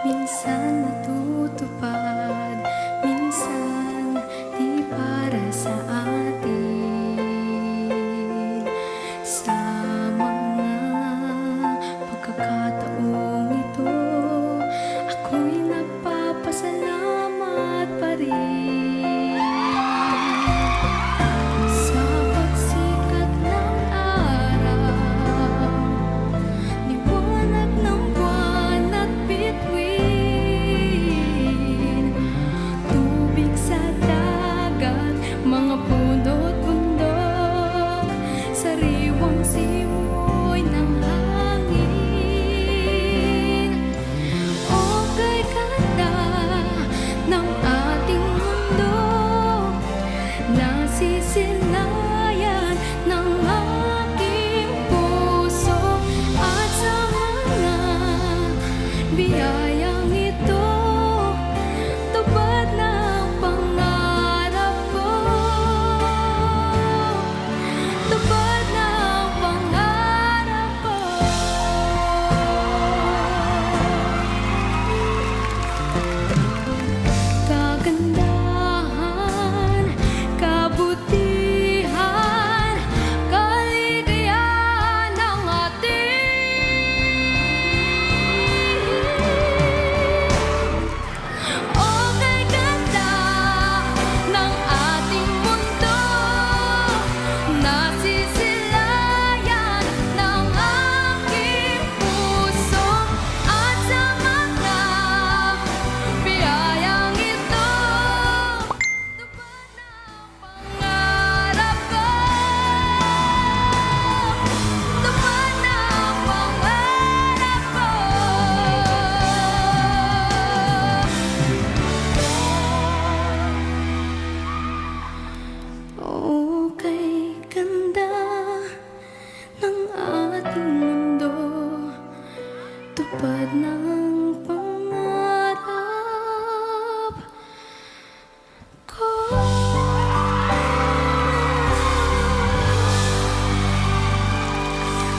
Minsan natutupad, minsan di para sa atin. Sa mga pagkakataong ito, ako'y nagpapasalamat pa rin. Sa pagsikat ng araw, liwanag ng buwan at bituin, tubig sa dagat, mga puno't bundok, sariwang simoy ng hangin. O kay ganda ng ating mundo, nasisilayan ng aking puso, at sa mga biyaya